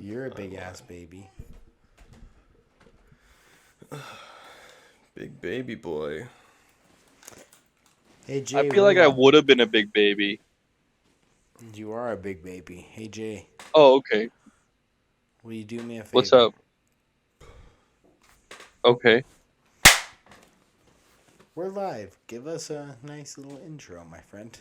You're a big ass baby. Big baby boy. Hey I Jay, feel like I would have been a big baby. You are a big baby. Hey Jay, Oh, okay. will you do me a favor? What's up? Okay. We're live. Give us a nice little intro, my friend.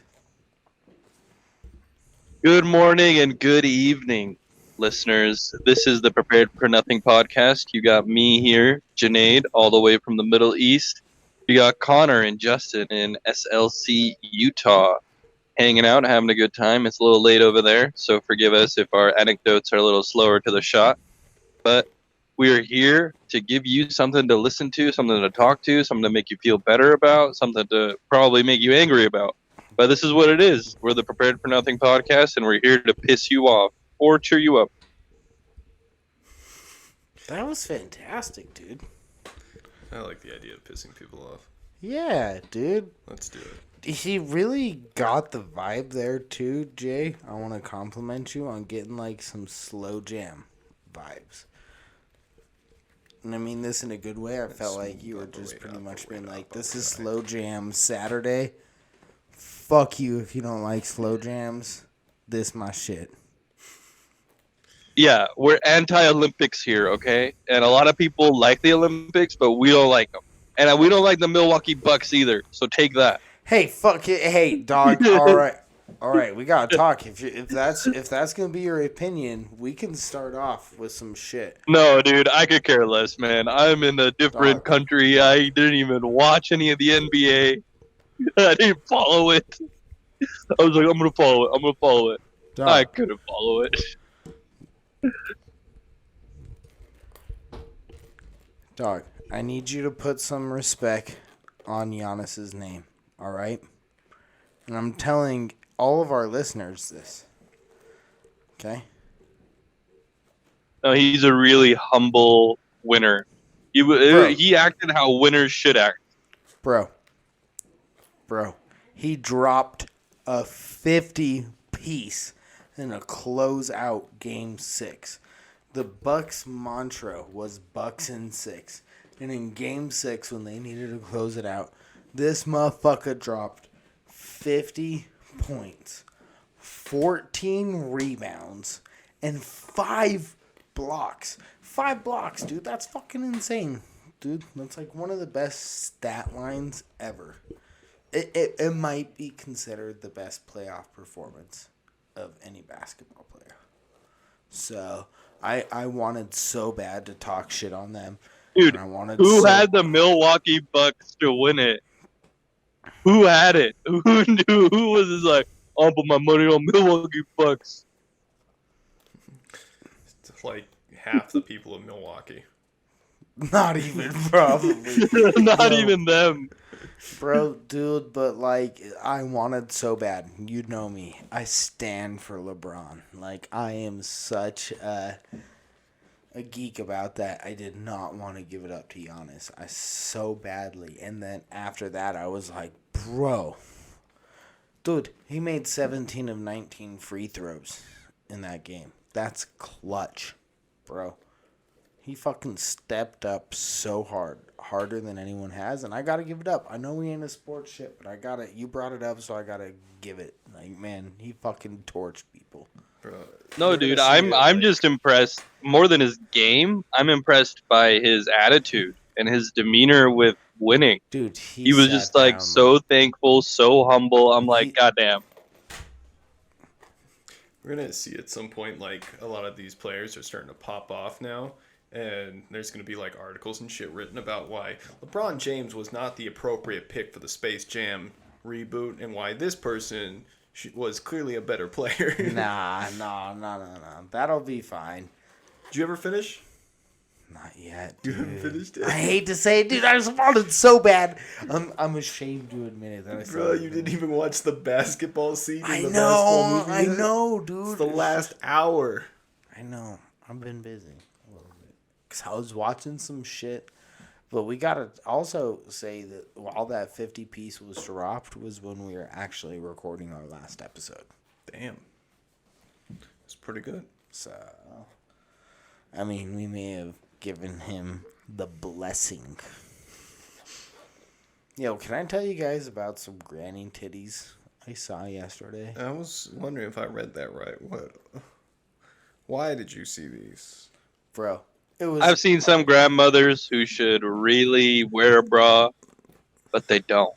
Good morning and good evening, listeners. This is the Prepared for Nothing podcast. You got me here, Junaid, all the way from the Middle East. You got Connor and Justin in SLC, Utah, hanging out, having a good time. It's a little late over there, so forgive us if our anecdotes are a little slower to the shot. But we are here to give you something to listen to, something to talk to, something to make you feel better about, something to probably make you angry about. But this is what it is. We're the Prepared for Nothing podcast, and we're here to piss you off or cheer you up. That was fantastic, dude. I like the idea of pissing people off. Yeah, dude. Let's do it. He really got the vibe there too, Jay. I want to compliment you on getting like some slow jam vibes. And I mean this in a good way. I felt like you were just pretty much being like, this is slow jam Saturday. Fuck you if you don't like slow jams. This my shit. Yeah, we're anti-Olympics here, okay? And a lot of people like the Olympics, but we don't like them. And we don't like the Milwaukee Bucks either, so take that. Hey, fuck it. Hey, dog. All right. We gotta talk. If that's gonna be your opinion, we can start off with some shit. No, dude, I could care less, man. I'm in a different Dog. country. I didn't even watch any of the NBA. I didn't follow it. I was like, I'm gonna follow it. I'm gonna follow it. Dog. I couldn't follow it. Dog. I need you to put some respect on Giannis's name. All right. And I'm telling all of our listeners this. Okay. No, he's a really humble winner. He acted how winners should act. Bro. He dropped a 50 piece in a closeout game 6. The Bucks mantra was Bucks in 6. And in game 6, when they needed to close it out, this motherfucker dropped 50 points, 14 rebounds, and 5 blocks. 5 blocks, dude. That's fucking insane. Dude, that's like one of the best stat lines ever. It might be considered the best playoff performance of any basketball player. So, I wanted so bad to talk shit on them. Dude, who had the Milwaukee Bucks to win it? Who had it? Who knew? Who was just like, I'll put my money on Milwaukee Bucks? It's like half the people of Milwaukee. Not even, probably. Not even them. Bro, dude, but like, I wanted so bad. You know me. I stand for LeBron. Like, I am such a geek about that. I did not want to give it up to Giannis. I so badly. And then after that, I was like, bro. Dude, he made 17 of 19 free throws in that game. That's clutch, bro. He fucking stepped up so hard. Harder than anyone has. And I got to give it up. I know we ain't a sports shit, but I got to. You brought it up, so I got to give it. Like, man, he fucking torched people. Bro, no, dude, I'm just impressed. More than his game, I'm impressed by his attitude and his demeanor with winning. Dude, he was just like so thankful, so humble. I'm like, goddamn. We're gonna see at some point like a lot of these players are starting to pop off now. And there's going to be like articles and shit written about why LeBron James was not the appropriate pick for the Space Jam reboot and why this person was clearly a better player. Nah. That'll be fine. Did you ever finish? Not yet, dude. You haven't finished it? I hate to say it, dude. I just wanted so bad. I'm ashamed to admit it. That I Bro, you didn't even watch the basketball scene in the know, basketball movie I yet? know, dude. It's the last hour. I know. I've been busy. Because I was watching some shit. But we got to also say that while that 50 piece was dropped was when we were actually recording our last episode. Damn. It's pretty good. So, I mean, we may have given him the blessing. Yo, can I tell you guys about some granny titties I saw yesterday? I was wondering if I read that right. What? Why did you see these? Bro, it was... I've seen some grandmothers who should really wear a bra, but they don't.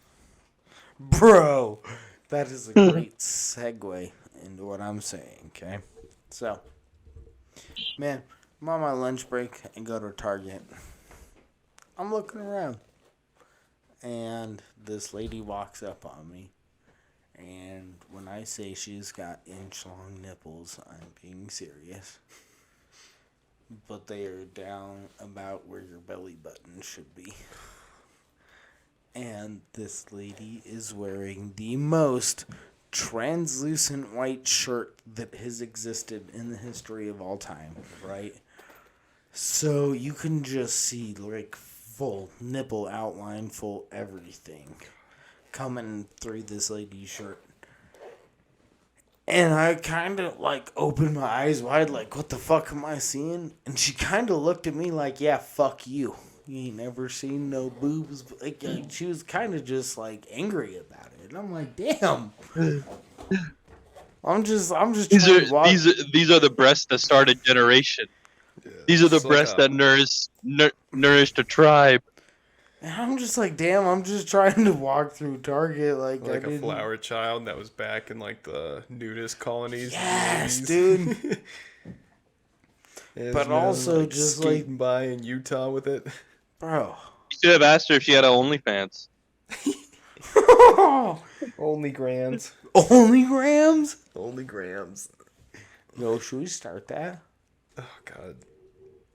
Bro, that is a great segue into what I'm saying, okay? So, man, I'm on my lunch break and go to Target. I'm looking around, and this lady walks up on me, and when I say she's got inch-long nipples, I'm being serious. But they are down about where your belly button should be. And this lady is wearing the most translucent white shirt that has existed in the history of all time, right? So you can just see like full nipple outline, full everything coming through this lady's shirt. And I kind of like opened my eyes wide like, what the fuck am I seeing? And she kind of looked at me like, yeah, fuck you. You ain't never seen no boobs. Like, she was kind of just like angry about it. And I'm like, damn. I'm just These trying are to walk. these are the breasts that start a generation. Yeah, These are the it's like breasts a- that nourished a tribe. And I'm just like, damn, I'm just trying to walk through Target like I like a didn't. flower child that was back in like the nudist colonies. Yes, in the dude. 80s. Is But now, also just, like- skating by in Utah with it. Bro. You should have asked her if she had a OnlyFans. Only grams. Only grams? Only grams. Yo, should we start that? Oh god.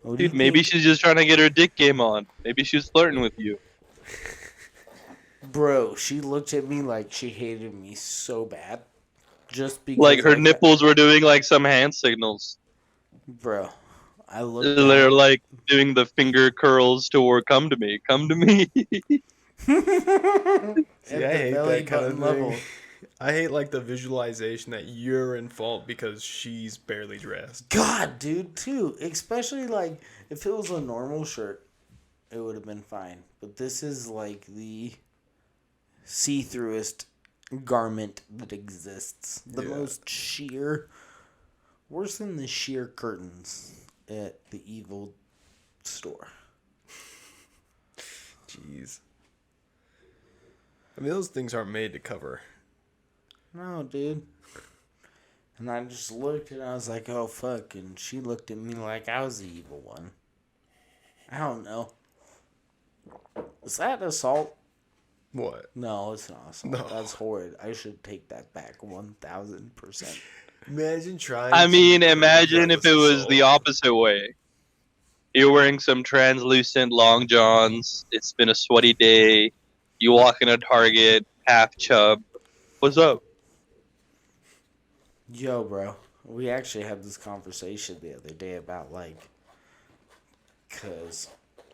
What do you Dude, maybe think? she's just trying to get her dick game on. Maybe she was flirting with you. Bro, she looked at me like she hated me so bad. Just because Like her I- nipples were doing like some hand signals. Bro, I looked They're down. like doing the finger curls toward come to me, come to me. See, At I the hate belly that kind of button thing. level. I hate like the visualization that you're in fault because she's barely dressed. God, dude, too. Especially like if it was a normal shirt, it would have been fine. But this is like the see-throughest garment that exists. The Yeah. most sheer, worse than the sheer curtains at the evil store. Jeez. I mean, those things aren't made to cover. No, dude. And I just looked and I was like, oh, fuck. And she looked at me like I was the evil one. I don't know. Is that assault? What? No, it's not assault. No. That's horrid. I should take that back 1,000%. Imagine trying. I to mean, prove imagine that if it was the assault. opposite way. You're wearing some translucent long johns. It's been a sweaty day. You walk in a Target, half chub. What's up? Yo, bro. We actually had this conversation the other day about, like, because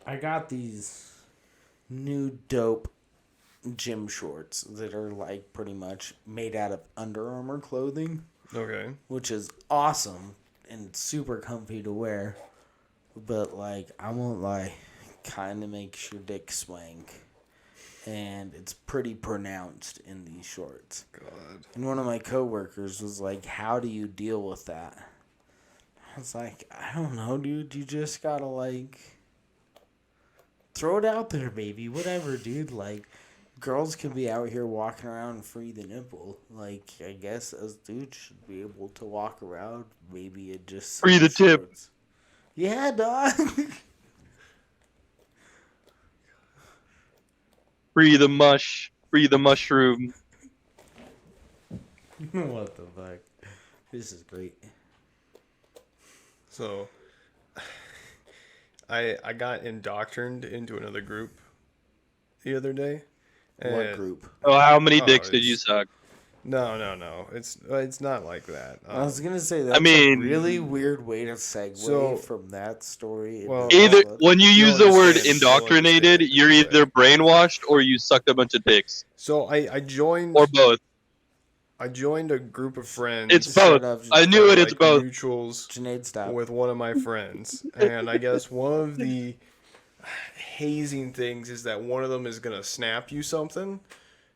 I got these new dope gym shorts that are, like, pretty much made out of Under Armour clothing, Okay. which is awesome and super comfy to wear. But, like, I won't lie, kind of makes your dick swank. And it's pretty pronounced in these shorts. God. And one of my coworkers was like, how do you deal with that? I was like, I don't know, dude. You just gotta, like, throw it out there, baby. Whatever, dude. Like, girls can be out here walking around free the nipple. Like, I guess us dudes should be able to walk around. Maybe it just... Free the tip. shorts. Yeah, dog. Free the mush. Free the mushroom. What the fuck? This is great. So, I got indoctrined into another group the other day. What and- group? Oh, how many Oh, dicks did you it's- suck? No. It's not like that. I was gonna say that's mean- a really weird way to segue So- from that story. Well- into Either this one. when you You'll use the word understand. indoctrinated, You'll you're understand. either brainwashed or you sucked a bunch of dicks, So I joined. or both. I joined a group of friends. It's Shut both. up, I knew it. that are, It's both. Mutuals Sinead, stop. with one of my friends, and I guess one of the hazing things is that one of them is gonna snap you something,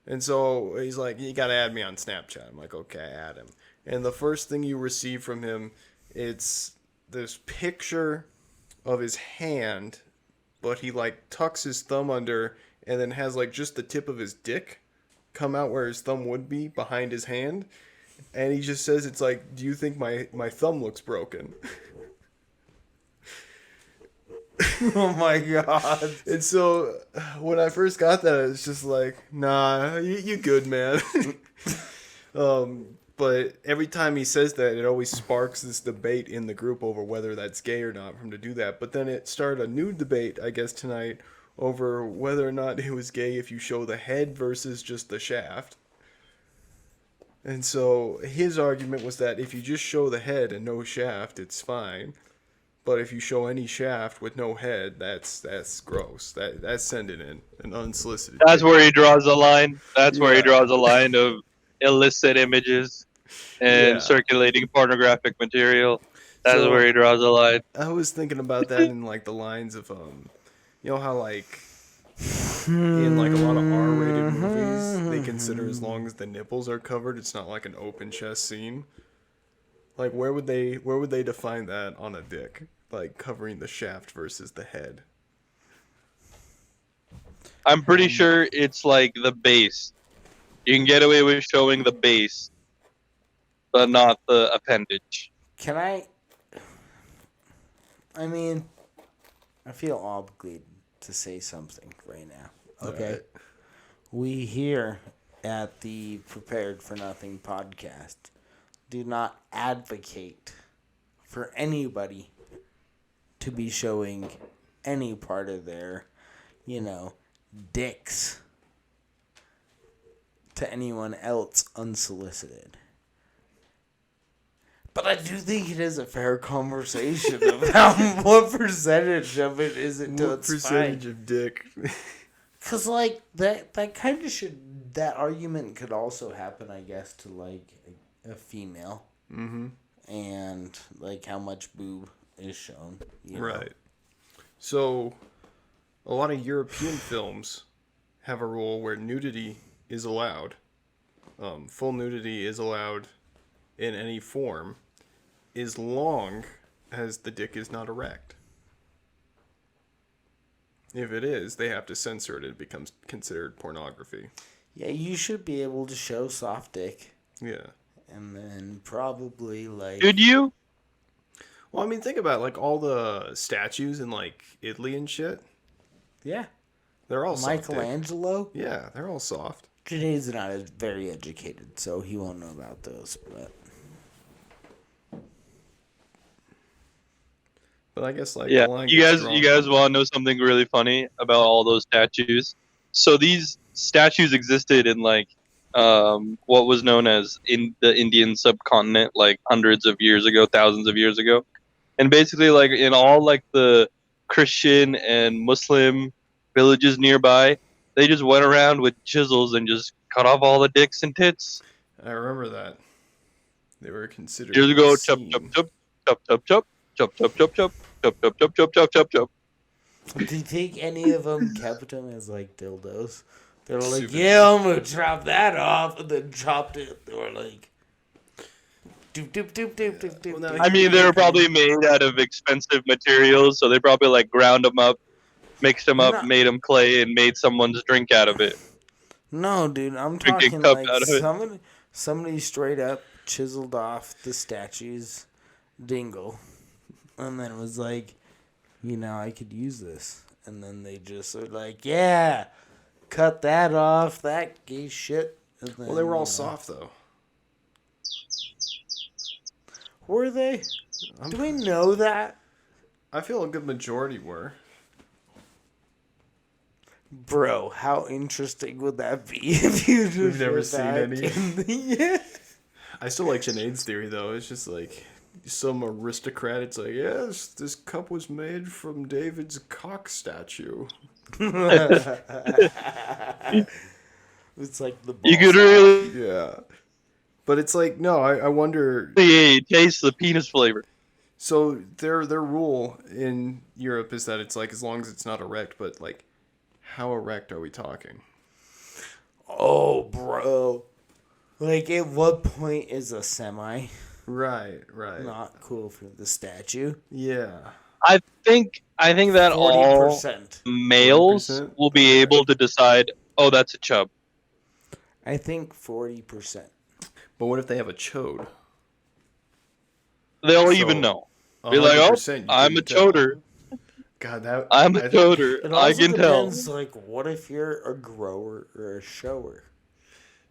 and so he's like, "You gotta add me on Snapchat." I'm like, "Okay, add him." And the first thing you receive from him, it's this picture of his hand, but he like tucks his thumb under, and then has like just the tip of his dick come out where his thumb would be behind his hand, and he just says, "It's like, do you think my thumb looks broken?" Oh my god. And so when I first got that, it's just like, nah, you good, man. But every time he says that, it always sparks this debate in the group over whether that's gay or not for him to do that. But then it started a new debate, I guess, tonight over whether or not it was gay if you show the head versus just the shaft. And so his argument was that if you just show the head and no shaft, it's fine. But if you show any shaft with no head, that's gross. That's sending in an unsolicited. That's where he draws the line. That's where he Yeah. draws the line of illicit images and Yeah. circulating pornographic material. That's So- where he draws the line. I was thinking about that in like the lines of you know how like in like a lot of R-rated movies they consider as long as the nipples are covered, it's not like an open chest scene. Like where would they define that on a dick? Like covering the shaft versus the head. I'm pretty sure it's like the base. You can get away with showing the base, but not the appendage. Can I mean, I feel obligated to say something right now. Okay? Alright. We here at the Prepared for Nothing podcast do not advocate for anybody to be showing any part of their, dicks to anyone else unsolicited. But I do think it is a fair conversation about what percentage of it is it What percentage of dick? Because, like, that kind of should... That argument could also happen, I guess, to, like, a female. Mm-hmm. And, like, how much boob is shown. You know? Right. So, a lot of European films have a rule where nudity is allowed. Full nudity is allowed in any form, as long as the dick is not erect. If it is, they have to censor it. It becomes considered pornography. Yeah, you should be able to show soft dick. Yeah. And then probably, like... Did you? Well, I mean, think about like all the statues in like Italy and shit. Yeah. They're all soft dick. Michelangelo? Yeah, they're all soft. Janae's not as very educated, so he won't know about those, but... But I guess like Yeah. the line You gets guys drawn. want to know something really funny about all those statues? So these statues existed in like what was known as in the Indian subcontinent like hundreds of years ago, thousands of years ago. And basically like in all like the Christian and Muslim villages nearby, they just went around with chisels and just cut off all the dicks and tits. I remember that. They were considered. Just go chop obscene. chop chop chop chop chop chop chop chop chop chop chop chop chop chop chop chop. Do you think any of them kept them as, like, dildos? They were like, Super. yeah, I'm going to chop that off, and then chopped it. They were like, doop, doop, doop, doop, doop, doop. Well, now doop. I mean, they were probably made out of expensive materials, so they probably like ground them up, mixed them up, No. made them clay, and made someone's drink out of it. No, dude, I'm Drinking talking cup like out of it. somebody straight up chiseled off the statue's dingle, and then was like, I could use this. And then they just are like, yeah, cut that off, that gay shit. And then, Well, they were all soft though. Were they? Do we know that? I feel a good majority were. Bro, how interesting would that be if you just We've never went seen back any. in the- yeah. I still like Janae's theory though. It's just like some aristocrat. It's like, yes, this cup was made from David's cock statue. It's like the You ball could sack. really, Yeah. But it's like, no, I wonder. Yeah, taste the penis flavor. So their rule in Europe is that it's like as long as it's not erect, but like, how erect are we talking? Oh, bro. Like, at what point is a semi Right. not cool for the statue? Yeah. I think that all 40%. males 40%? will be Okay. able to decide, oh, that's a chub. I think 40%. But what if they have a chode? They'll So, even know. Be like, oh, 100% you I'm a couldn't tell. choder. God, that I'm a choder. It I also can tell. depends, like, what if you're a grower or a shower?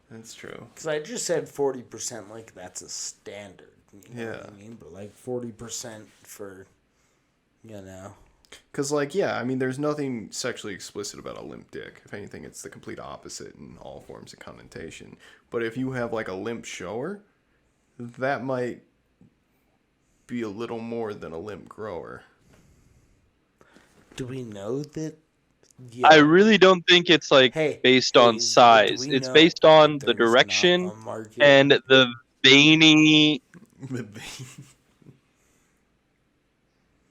That's true. Because I just said 40%, like, that's a standard. You know what Yeah. I mean? But, like, 40% for, you know. Because, like, yeah, I mean, there's nothing sexually explicit about a limp dick. If anything, it's the complete opposite in all forms of connotation. But if you have, like, a limp shower, that might be a little more than a limp grower. Do we know that? I really don't think it's like Hey, based hey, on do size. we It's know based on that the there's not direction a market? and the veiny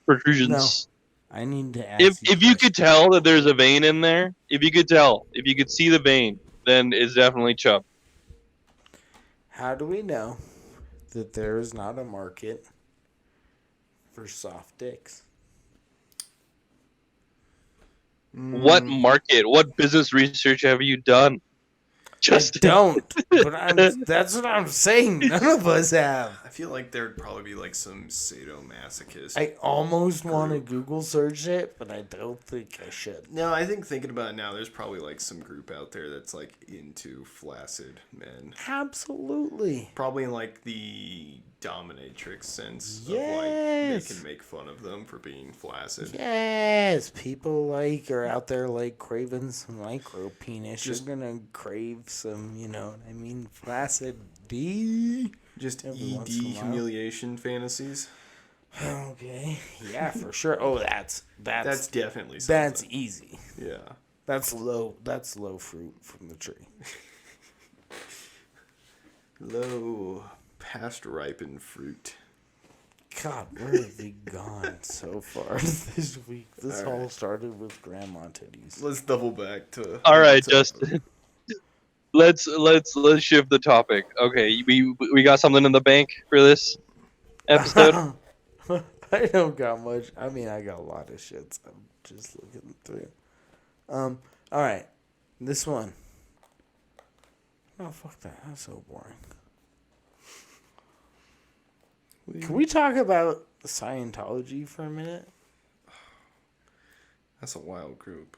protrusions. I need to ask If you could tell that there's a vein in there, if you could see the vein, then it's definitely chub. How do we know that there is not a market for soft dicks? What market? What business research have you done? I don't, but that's what I'm saying. None of us have. I feel like there'd probably be, like, some sadomasochist. I almost want to Google search it, but I don't think I should. No, I think thinking about it now, there's probably, like, some group out there that's, like, into flaccid men. Absolutely. Probably in, like, the dominatrix sense of, Yes. like, they can make fun of them for being flaccid. Yes, people like are out there like craving some micro penis. Just- You're gonna crave some, you know what I mean, flaccid D. Just Every once ED in a while. humiliation fantasies. Okay, yeah, for sure. Oh, that's That's definitely that's something. easy. Yeah. That's low. That's low fruit from the tree. Low past ripened fruit. God, where have we gone so far this week? This All all right. started with grandma titties. Let's double back to. All right, to- Justin. Let's shift the topic. Okay, we got something in the bank for this episode. I don't got much. I mean, I got a lot of shits. I'm just looking through. All right, this one. Oh, fuck that. That's so boring. Can we talk about Scientology for a minute? That's a wild group.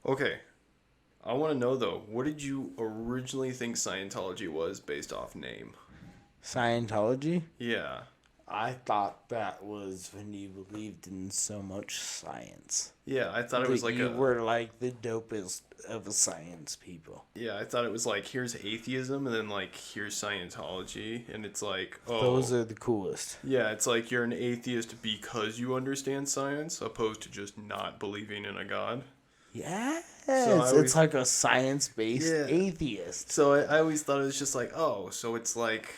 Okay. I want to know, though, what did you originally think Scientology was based off name? Scientology? Yeah. I thought that was when you believed in so much science. Yeah, I thought it was That like you a. were like the dopest of the science people. Yeah, I thought it was like, here's atheism, and then like, here's Scientology, and it's like, oh. Those are the coolest. Yeah, it's like you're an atheist because you understand science, opposed to just not believing in a god. Yes, So I always- it's like a science-based Yeah. atheist. So I always thought it was just like, oh, so it's like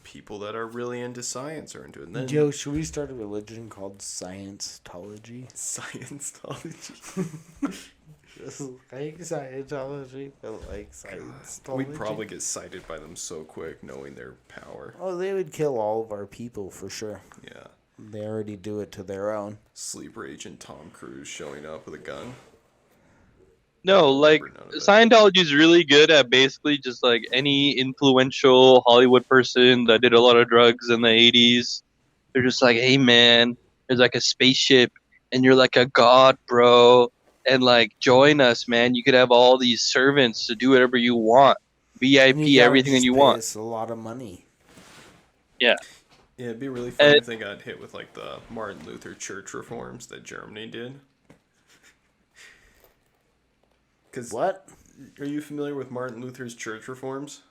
people that are really into science are into it. And then Joe, should we start a religion called Scientology? Scientology. Just like Scientology, but like Scientology. We'd probably get cited by them so quick, knowing their power. Oh, they would kill all of our people for sure. Yeah. They already do it to their own. Sleeper agent Tom Cruise showing up with a gun. No, like None of it. Scientology is really good at basically just like any influential Hollywood person that did a lot of drugs in the 80s. They're just like, hey man, there's like a spaceship and you're like a god, bro. And like, join us, man. You could have all these servants to do whatever you want. VIP, And you gotta everything that just you pay want. us a lot of money. Yeah, it'd be really funny And- if they got hit with like the Martin Luther church reforms that Germany did. Because What? are you familiar with Martin Luther's church reforms?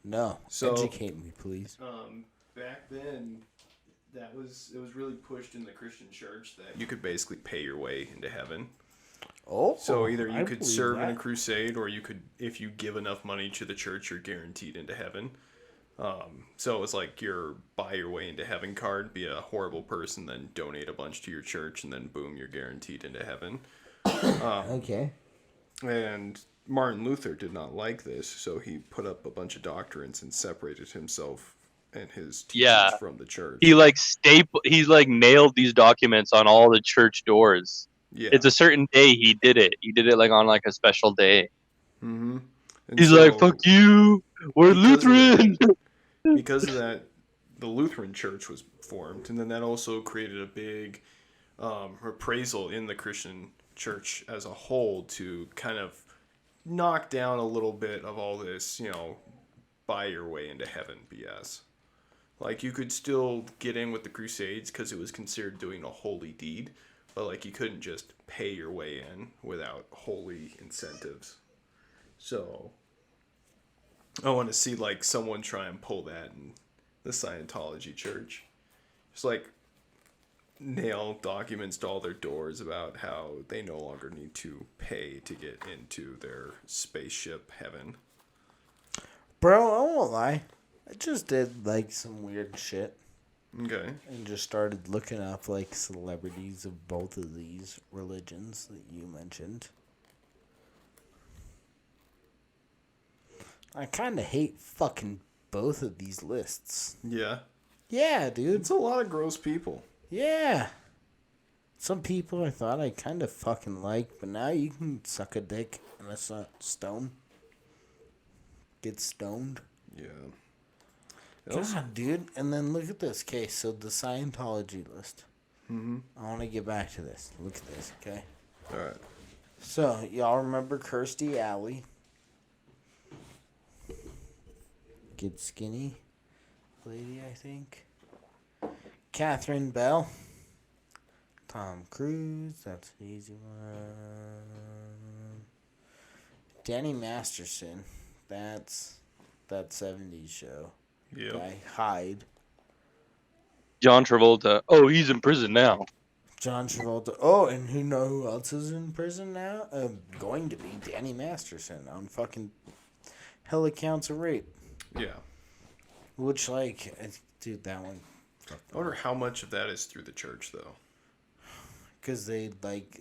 No. So- Educate me, please. Back then, it was really pushed in the Christian church that you could basically pay your way into heaven. Oh, So either you I could believe serve in a that. crusade, or you could, if you give enough money to the church, you're guaranteed into heaven. So it was like your buy your way into heaven card, be a horrible person, then donate a bunch to your church, and then boom, you're guaranteed into heaven. Okay. And Martin Luther did not like this, so he put up a bunch of doctrines and separated himself and his teachings Yeah. from the church. He's like nailed these documents on all the church doors. Yeah. It's a certain day he did it. He did it like on like a special day. Mm-hmm. And He's so, like, "Fuck you, we're because of that- Lutheran." because of that, the Lutheran Church was formed, and then that also created a big reprisal in the Christian church as a whole to kind of knock down a little bit of all this, buy your way into heaven BS. Like, you could still get in with the Crusades because it was considered doing a holy deed, but like you couldn't just pay your way in without holy incentives. So I want to see like someone try and pull that in the Scientology church. Just like nail documents to all their doors about how they no longer need to pay to get into their spaceship heaven. Bro, I won't lie. I just did like some weird shit Okay. and just started looking up like celebrities of both of these religions that you mentioned. I kind of hate fucking both of these lists. Yeah. Yeah, dude. It's a lot of gross people. Yeah. Some people I thought I kind of fucking like, but now you can suck a dick and it's not stone. Get stoned. Yeah. God, dude. And then look at this case. So the Scientology list. Mm-hmm. I want to get back to this. Look at this, okay? All right. So, y'all remember Kirstie Alley? Get skinny lady, I think. Catherine Bell. Tom Cruise. That's an easy one. Danny Masterson. That's that 70s show. Yeah. Guy Hyde. John Travolta. Oh, he's in prison now. John Travolta. Oh, and who else is in prison now? Going to be Danny Masterson on fucking hella counts of rape. Yeah. Which, like, dude, that one. I wonder how much of that is through the church, though. Because they, like,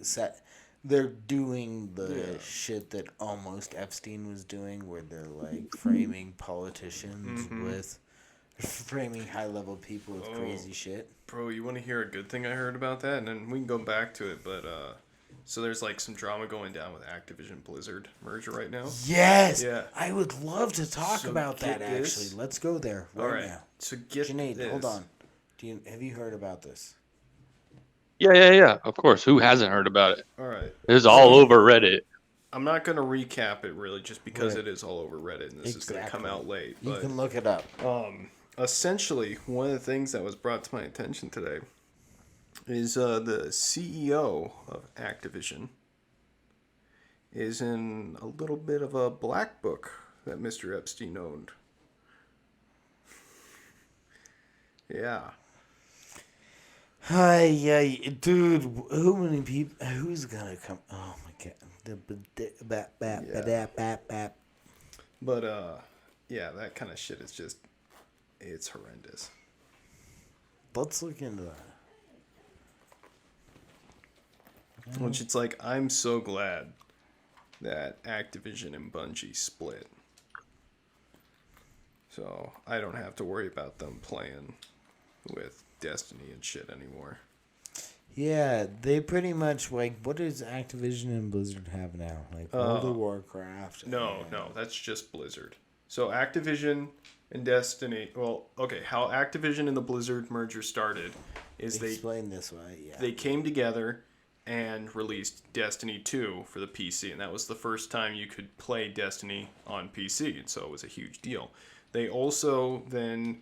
they're doing the Yeah. shit that almost Epstein was doing, where they're, like, framing politicians with. Framing high level people with crazy shit. Bro, you want to hear a good thing I heard about that? And then we can go back to it, but, so there's, like, some drama going down with Activision Blizzard merger right now. Yes! Yeah. I would love to talk So about get that, this. actually. Let's go there right now. So get Junaid, this. hold on. Have you heard about this? Yeah. Of course. Who hasn't heard about it? All right. It's all over Reddit. I'm not going to recap it, really, just because Right. it is all over Reddit, and this is going to come out late. You But can look it up. essentially, one of the things that was brought to my attention today is the CEO of Activision is in a little bit of a black book that Mr. Epstein owned. Yeah. Hi, dude. Who's gonna come? Oh my god. But, yeah, that kind of shit is just, it's horrendous. Let's look into that. Which it's like, I'm so glad that Activision and Bungie split. So I don't have to worry about them playing with Destiny and shit anymore. Yeah, they pretty much like. What does Activision and Blizzard have now? Like World of Warcraft. No, that's just Blizzard. So Activision and Destiny, well, okay, how Activision and the Blizzard merger started is Explain this way. Yeah. they came together and released Destiny 2 for the PC, and that was the first time you could play Destiny on PC, and so it was a huge deal. They also then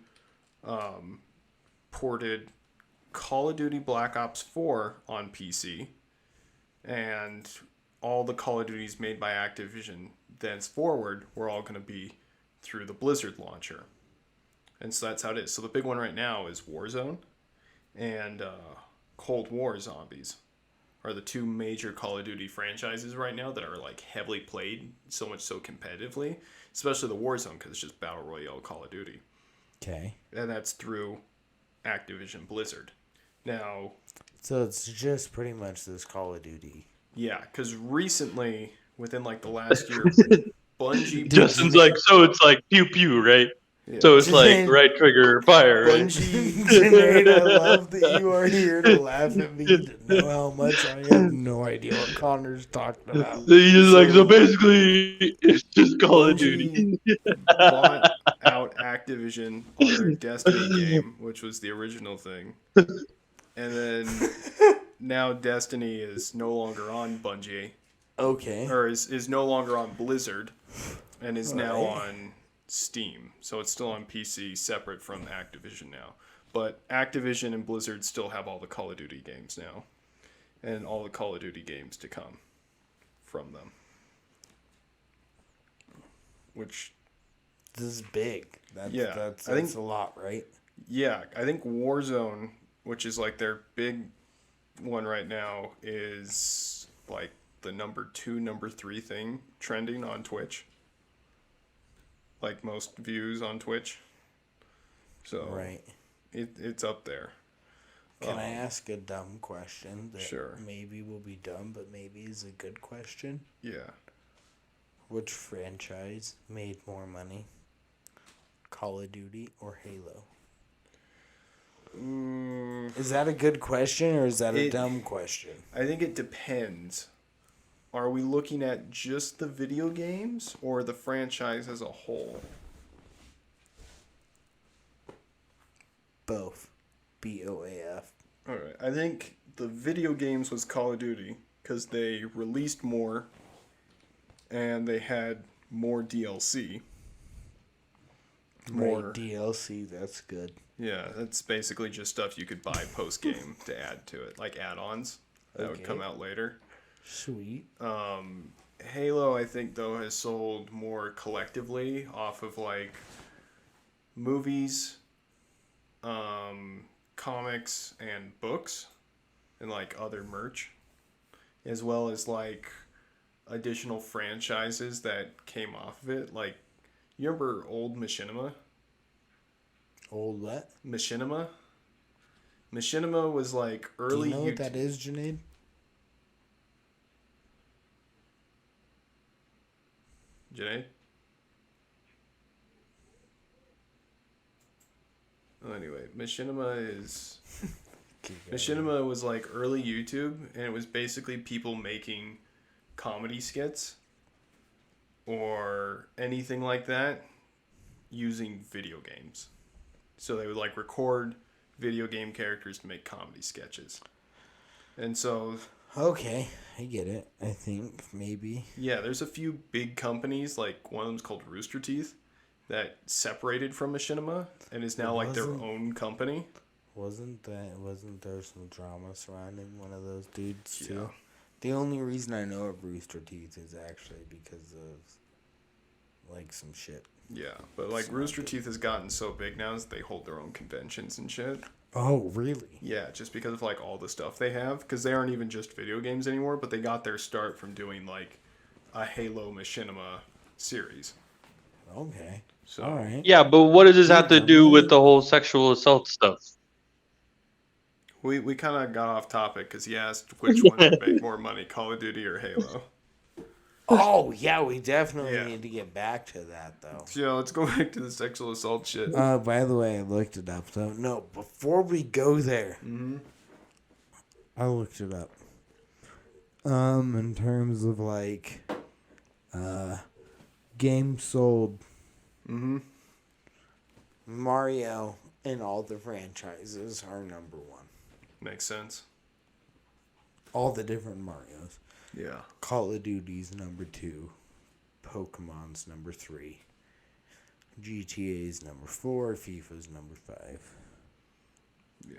ported Call of Duty Black Ops 4 on PC, and all the Call of Duties made by Activision thenceforward were all going to be through the Blizzard launcher. And so that's how it is. So the big one right now is Warzone and Cold War Zombies are the two major Call of Duty franchises right now that are like heavily played, so much so competitively, especially the Warzone because it's just Battle Royale Call of Duty. Okay. And that's through Activision Blizzard. Now, So it's just pretty much this Call of Duty. yeah, because recently, within like the last year, Bungie... Justin's like, so it's like pew pew, right? Yeah. So it's like right trigger fire, right? Bungie... Sinead, I love that you are here to laugh at me to know how much I have no idea what Connor's talking about. He's just like, so basically, it's just Call of Duty. Bungie bought out Activision on their Destiny game, which was the original thing. And then now Destiny is no longer on Bungie, Okay. or is no longer on Blizzard, and is now Alright. on Steam. So it's still on PC, separate from Activision now. But Activision and Blizzard still have all the Call of Duty games now, and all the Call of Duty games to come from them. Which, This is big. Yeah, That's I think- a lot, right? yeah, I think Warzone, which is like their big one right now, is like the number 2, number 3 thing trending on Twitch. Like most views on Twitch. So Right. it's up there. Can I ask a dumb question that Sure. maybe will be dumb, but maybe is a good question? Yeah. Which franchise made more money? Call of Duty or Halo? Is that a good question or is that a It- dumb question? I think it depends. Are we looking at just the video games or the franchise as a whole? Both. BOAF. All right. I think the video games was Call of Duty because they released more and they had more DLC. More. Right, DLC, that's good. Yeah, that's basically just stuff you could buy post game to add to it, like add-ons that would Okay. come out later. Sweet. Halo, I think though, has sold more collectively off of like movies, comics, and books, and like other merch, as well as like additional franchises that came off of it. Like, you remember old Machinima? Old what? Machinima? Machinima was like early Do you know what YouTube- that is, Junaid? Janae? Well, anyway, Machinima is... Machinima was like early YouTube, and it was basically people making comedy skits or anything like that using video games. So they would like record video game characters to make comedy sketches. And so, Okay, I get it. I think, maybe. yeah, there's a few big companies, like one of them's called Rooster Teeth, that separated from Machinima and is now like their Wasn't- own company. Wasn't there some drama surrounding one of those dudes too? Yeah. The only reason I know of Rooster Teeth is actually because of like some shit. Yeah, but like Rooster Teeth has gotten so big now that they hold their own conventions and shit. Oh, really? Yeah, just because of like all the stuff they have, because they aren't even just video games anymore, but they got their start from doing like a Halo Machinima series. Okay. So All right. Yeah, but what does this have to do with the whole sexual assault stuff? we kind of got off topic because he asked which one would make more money, Call of Duty or Halo. Oh, yeah, we definitely Yeah. need to get back to that though. So yeah, let's go back to the sexual assault shit. By the way, I looked it up though. No, before we go there, I looked it up. In terms of like, games sold, Mario and all the franchises are number one. Makes sense. All the different Marios. Yeah. Call of Duty's number 2. Pokemon's number 3. GTA's number 4. FIFA's number 5. Yeah.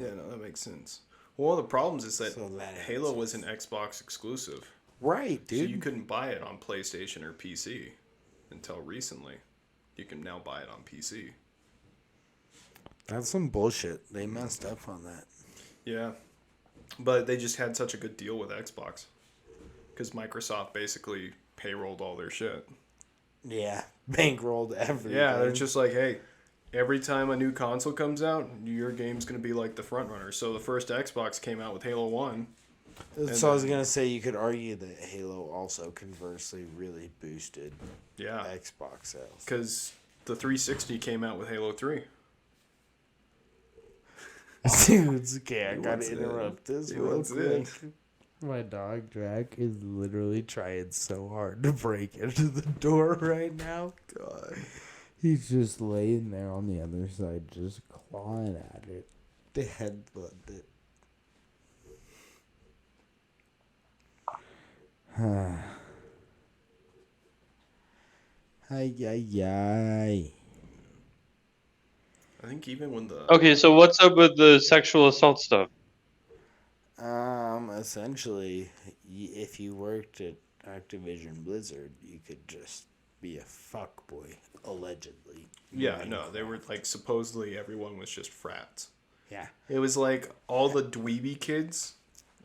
Yeah, no, that makes sense. Well, one of the problems is that So that Halo was an Xbox exclusive. Right, dude. So you couldn't buy it on PlayStation or PC until recently. You can now buy it on PC. That's some bullshit. They messed up on that. Yeah. But they just had such a good deal with Xbox because Microsoft basically payrolled all their shit. Yeah, bankrolled everything. Yeah, they're just like, hey, every time a new console comes out, your game's going to be like the front runner. So the first Xbox came out with Halo 1. So I was gonna say you could argue that Halo also conversely really boosted Yeah, Xbox sales. because the 360 came out with Halo 3. Dude, it's okay. I gotta wants in. interrupt this He real wants quick. My dog Drac is literally trying so hard to break into the door right now. God. He's just laying there on the other side, just clawing at it. The headbutt it. Ay, ay, ay. I think even when the... Okay, so what's up with the sexual assault stuff? Essentially, if you worked at Activision Blizzard, you could just be a fuckboy, allegedly. Yeah, no, they were like, supposedly everyone was just frats. Yeah. It was like all the dweeby kids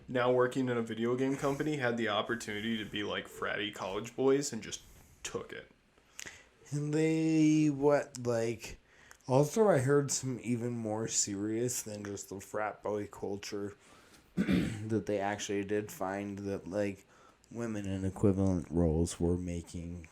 now working in a video game company had the opportunity to be like fratty college boys and just took it. And also I heard some even more serious than just the frat boy culture that they actually did find that, like, women in equivalent roles were making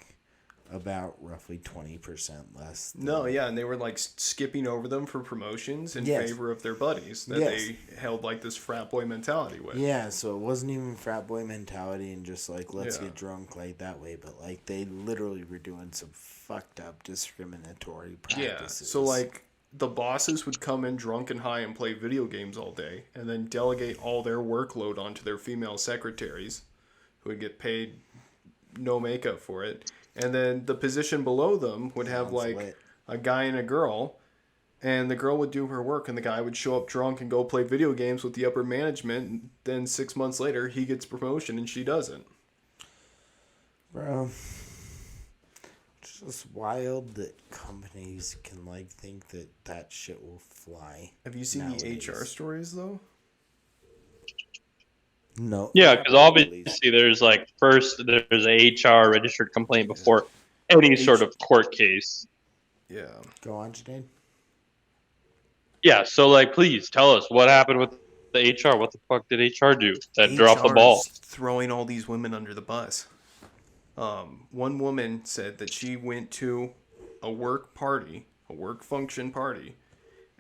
about roughly 20% less. No, yeah, and they were like skipping over them for promotions in Yes. favor of their buddies that Yes. they held like this frat boy mentality with. Yeah, so it wasn't even frat boy mentality and just like, let's Yeah. get drunk like that way, but like they literally were doing some fucked up discriminatory Yeah, practices. so like the bosses would come in drunk and high and play video games all day and then delegate all their workload onto their female secretaries who would get paid no makeup for it. And then the position below them would have Sounds like lit. a guy and a girl, and the girl would do her work and the guy would show up drunk and go play video games with the upper management. And then 6 months later he gets promotion and she doesn't. Bro, it's just wild that companies can like think that that shit will fly. Have you seen Nowadays. the HR stories though? No. Yeah, not because really. obviously there's like first there's a HR registered complaint before any sort of court case. Yeah. Go on, Janae. Yeah, so like please tell us what happened with the HR. What the fuck did HR do that dropped the ball? HR's throwing all these women under the bus. One woman said that she went to a work party, a work function party,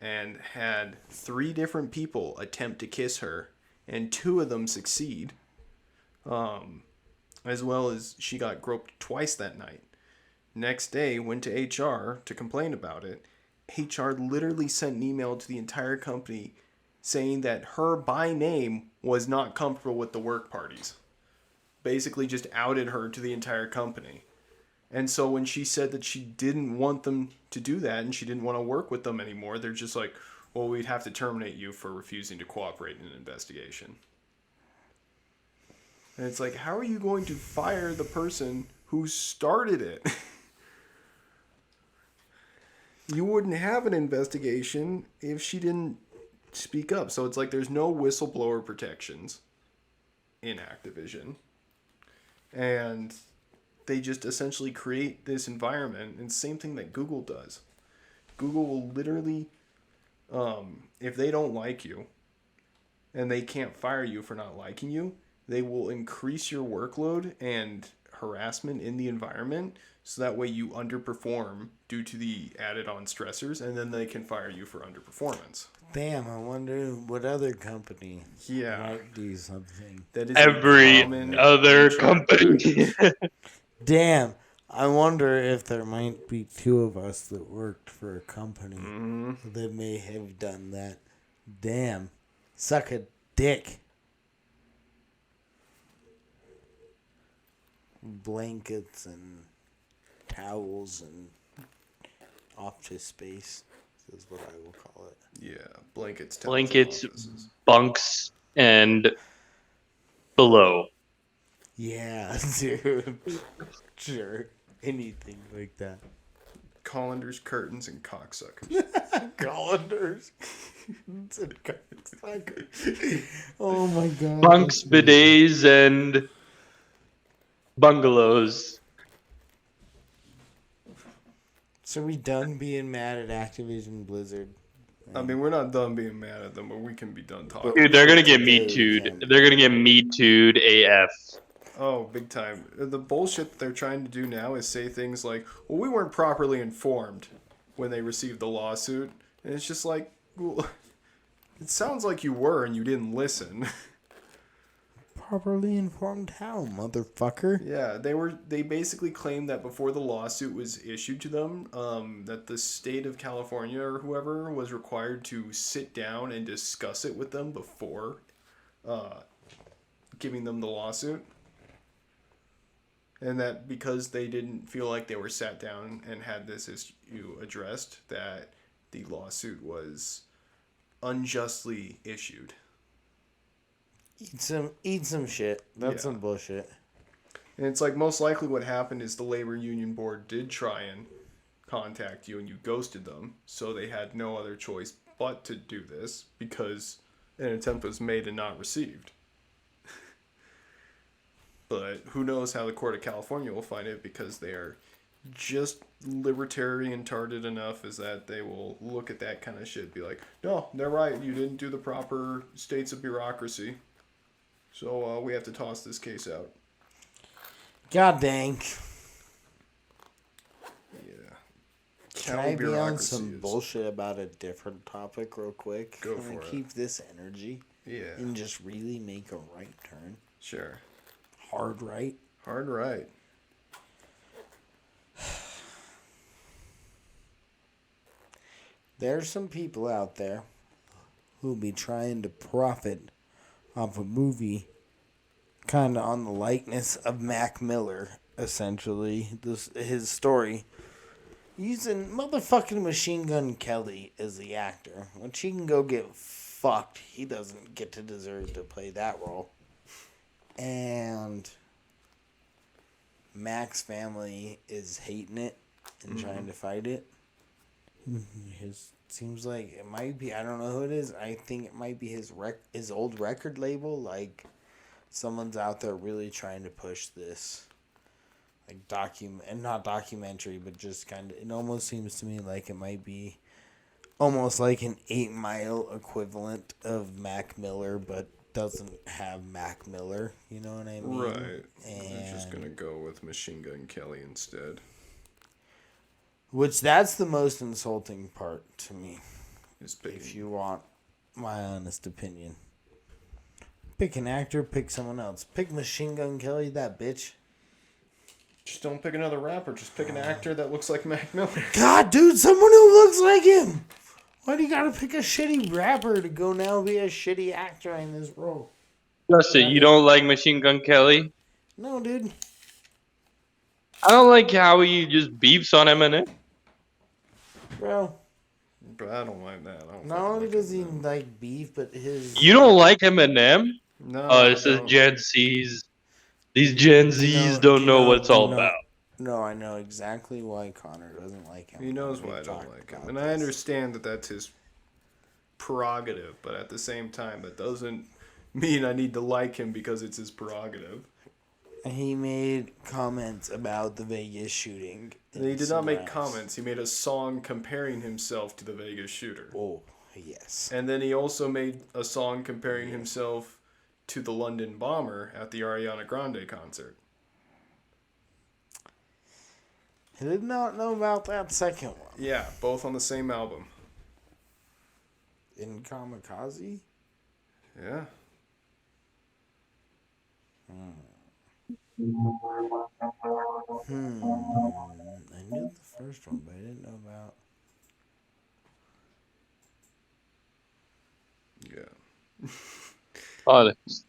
and had 3 different people attempt to kiss her, and 2 of them succeed. As well as she got groped twice that night. Next day, went to HR to complain about it. HR literally sent an email to the entire company saying that her by name was not comfortable with the work parties. Basically just outed her to the entire company. And so when she said that she didn't want them to do that and she didn't want to work with them anymore, they're just like, well, we'd have to terminate you for refusing to cooperate in an investigation. And it's like, how are you going to fire the person who started it? You wouldn't have an investigation if she didn't speak up. So it's like there's no whistleblower protections in Activision. And they just essentially create this environment. And same thing that Google does. Google will literally, if they don't like you and they can't fire you for not liking you, they will increase your workload and harassment in the environment so that way you underperform due to the added on stressors, and then they can fire you for underperformance. Damn, I wonder what other company Yeah. might do something. That is Every a common other HR company. Damn, I wonder if there might be 2 of us that worked for a company that may have done that. Damn, suck a dick. Blankets and towels and office space is what I will call it. Yeah, blankets, towels, and Blankets, offices. bunks, and below. Yeah, dude. Sure, anything like that. Colanders, curtains, and cocksuckers. Colanders. Oh my god. Bunks, bidets, and bungalows. So we done being mad at Activision Blizzard? I mean, we're not done being mad at them, but we can be done talking. Dude, they're gonna get Today me we too'd. can. They're gonna get me too'd AF. Oh, big time. The bullshit that they're trying to do now is say things like, well, we weren't properly informed when they received the lawsuit. And it's just like, well, it sounds like you were and you didn't listen. Properly informed how, motherfucker? Yeah, they basically claimed that before the lawsuit was issued to them, that the state of California or whoever was required to sit down and discuss it with them before giving them the lawsuit. And that because they didn't feel like they were sat down and had this issue addressed, that the lawsuit was unjustly issued. Eat some shit. That's Yeah. some bullshit. And it's like most likely what happened is the labor union board did try and contact you and you ghosted them. So they had no other choice but to do this because an attempt was made and not received. But who knows how the court of California will find it because they are just libertarian-tarded enough as that they will look at that kind of shit and be like, no, they're right. You didn't do the proper states of bureaucracy. So we have to toss this case out. God dang. Yeah. Can How I be on bureaucracy some is. bullshit about a different topic real quick? Go Can for I it. keep this energy Yeah. and just really make a right turn? Sure. Hard right? Hard right. There's some people out there who'll be trying to profit off a movie kind of on the likeness of Mac Miller, essentially. His story. Using motherfucking Machine Gun Kelly as the actor. When she can go get fucked, he doesn't get to deserve to play that role. And Mac's family is hating it and trying to fight it. Seems like it might be, I don't know who it is. I think it might be his old record label. Like, someone's out there really trying to push this. Like, not documentary, but just kind of, it almost seems to me like it might be almost like an 8 Mile equivalent of Mac Miller, but doesn't have Mac Miller. You know what I mean? Right. And I'm just gonna go with Machine Gun Kelly instead. which that's the most insulting part to me. Is picking. If you want my honest opinion. Pick an actor, pick someone else. Pick Machine Gun Kelly, that bitch. Just don't pick another rapper. Just pick an actor that looks like Mac Miller. God, dude, someone who looks like him. Why do you gotta pick a shitty rapper to go now be a shitty actor in this role? Justin, you don't like Machine Gun Kelly? No, dude. I don't like how he just beefs on Eminem. Bro, But I don't mind that. I don't not fucking only like does he Eminem. like beef, but his... You don't like Eminem? No. Oh, I this is don't. Gen Zs. These Gen Zs No, don't you know know- what it's all you know- about. No, I know exactly why Connor doesn't like him. He knows We've why I don't talked like him. about And I this. understand that that's his prerogative, but at the same time, that doesn't mean I need to like him because it's his prerogative. He made comments about the Vegas shooting. And he did not make Somewhere else. comments. He made a song comparing himself to the Vegas shooter. Oh, yes. And then he also made a song comparing himself to the London bomber at the Ariana Grande concert. I did not know about that second one. Yeah, both on the same album. In Kamikaze? Yeah. I knew the first one, but I didn't know about... Yeah. Honest.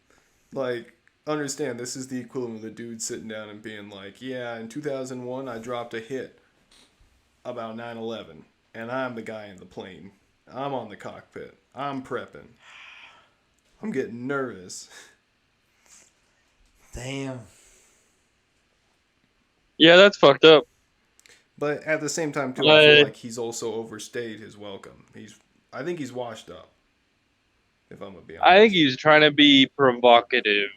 Like, understand, this is the equivalent of the dude sitting down and being like, yeah, in 2001, I dropped a hit about 9/11, and I'm the guy in the plane. I'm on the cockpit. I'm prepping. I'm getting nervous. Damn. Yeah, that's fucked up. But at the same time, too, I feel But like he's also overstayed his welcome. I think he's washed up. If I'm gonna be honest. I think he's trying to be provocative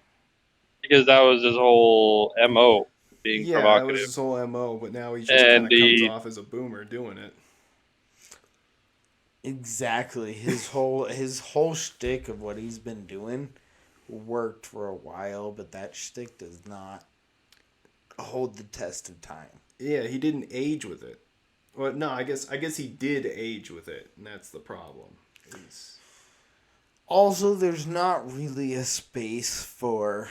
because that was his whole MO, being Yeah, that was provocative. his whole MO, but now he just kind And of comes he, off as a boomer doing it. Exactly. His whole shtick of what he's been doing worked for a while, but that shtick does not hold the test of time. Yeah, he didn't age with it. Well, no, I guess he did age with it, and that's the problem. It's, Also, there's not really a space for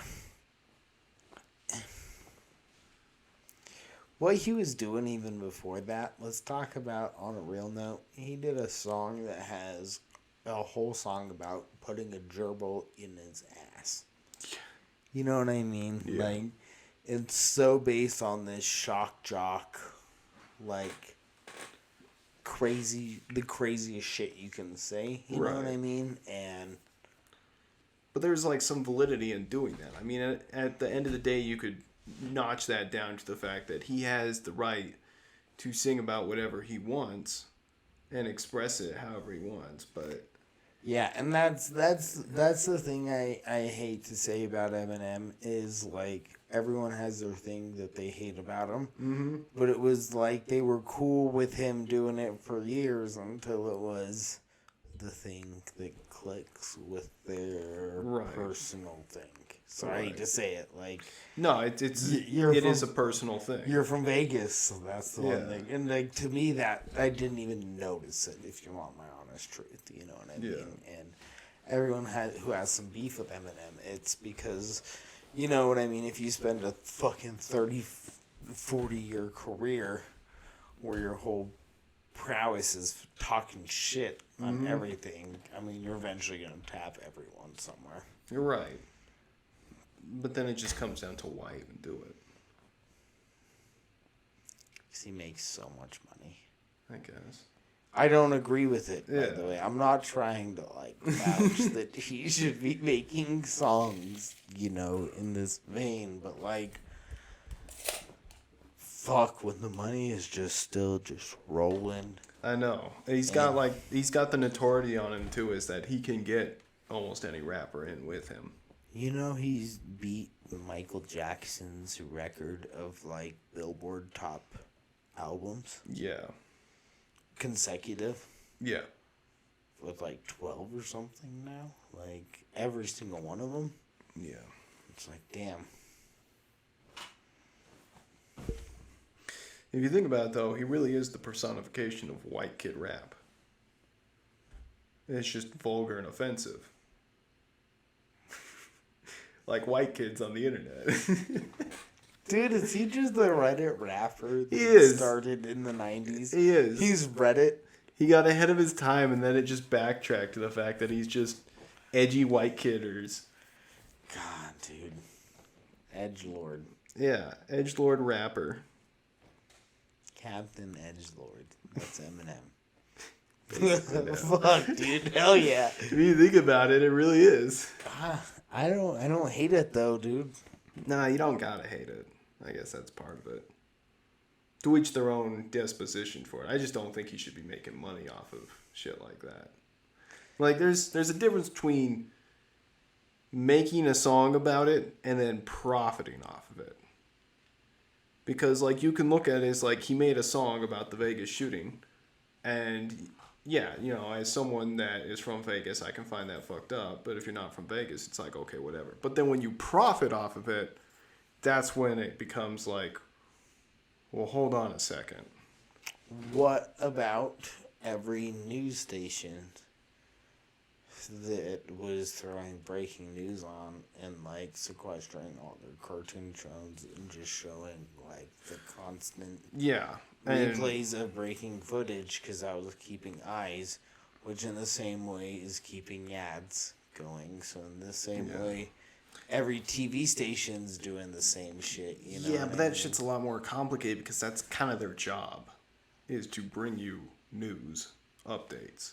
what he was doing even before that. Let's talk about, on a real note, he did a song that has a whole song about putting a gerbil in his ass. You know what I mean? Yeah. Like, it's so based on this shock jock, like, the craziest shit you can say. You know what I Right. mean? And but there's like some validity in doing that. I mean, at the end of the day, you could notch that down to the fact that he has the right to sing about whatever he wants and express it however he wants. But yeah, and that's the thing I hate to say about Eminem is, like, everyone has their thing that they hate about him. But it was like they were cool with him doing it for years until it was the thing that clicks with their Right. personal thing. Sorry Right. to say it, like, no, it You're is a from- personal thing. you're from Vegas, so that's the Yeah. one thing. And, like, to me, that I didn't even notice it, if you want my honest truth. You know what I mean? Yeah. And everyone who has some beef with Eminem, it's because, you know what I mean, if you spend a fucking 30, 40-year career where your whole prowess is talking shit on everything, I mean, you're eventually going to tap everyone somewhere. You're right. But then it just comes down to why even do it, Because he makes so much money. I guess. I don't agree with it, by Yeah. the way. I'm not trying to, like, vouch that he should be making songs, you know, in this vein, but, like, fuck, when the money is just still just rolling. I know. And he's got the notoriety on him too, is that he can get almost any rapper in with him. You know, he's beat Michael Jackson's record of, like, Billboard top albums Yeah. consecutive Yeah. with, like, 12 or something now. Like, every single one of them. Yeah. It's like, damn. If you think about it, though, he really is the personification of white kid rap. It's just vulgar and offensive. Like white kids on the internet. Dude, is he just the Reddit rapper that He is. started in the 90s? He is. He's Reddit. He got ahead of his time, and then it just backtracked to the fact that he's just edgy white kidders. God, dude. Edgelord. Yeah, edgelord rapper. Captain Edgelord. That's Eminem. Basically, Fuck, dude. Hell yeah. If you think about it, it really is. I don't hate it, though, dude. Nah, you don't gotta hate it. I guess that's part of it. To each their own disposition for it. I just don't think he should be making money off of shit like that. Like, there's a difference between making a song about it and then profiting off of it. Because, like, you can look at it as, like, he made a song about the Vegas shooting. And, yeah, you know, as someone that is from Vegas, I can find that fucked up. But if you're not from Vegas, it's like, okay, whatever. But then when you profit off of it, that's when it becomes like, well, hold on a second. What about every news station that was throwing breaking news on and, like, sequestering all their cartoon shows and just showing, like, the constant Yeah. And replays of breaking footage because I was keeping eyes, which in the same way is keeping ads going. So in the same Yeah. way, every TV station's doing the same shit. You know? yeah, what but I that mean? shit's a lot more complicated because that's kind of their job, is to bring you news updates.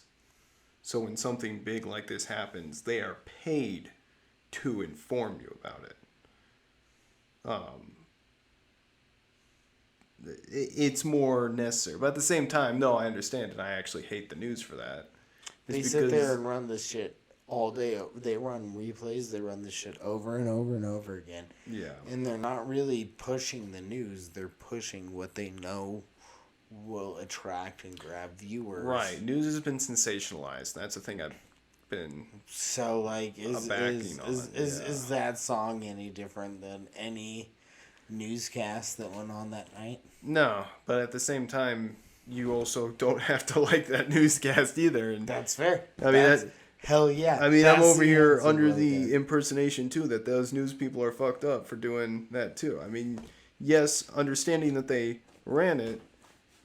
So when something big like this happens, they are paid to inform you about it. it's more necessary. But at the same time, no, I understand, and I actually hate the news for that. They sit there and run this shit all day. They run replays. They run this shit over and over and over again. Yeah. And they're not really pushing the news. They're pushing what they know will attract and grab viewers. Right. News has been sensationalized. That's the thing I've been. So, like, is that song any different than any newscast that went on that night? No, but at the same time, you also don't have to like that newscast either. And That's fair. I mean, hell yeah. I mean, That's I'm over the here answer under right the there. impersonation too that those news people are fucked up for doing that too. I mean, yes, understanding that they ran it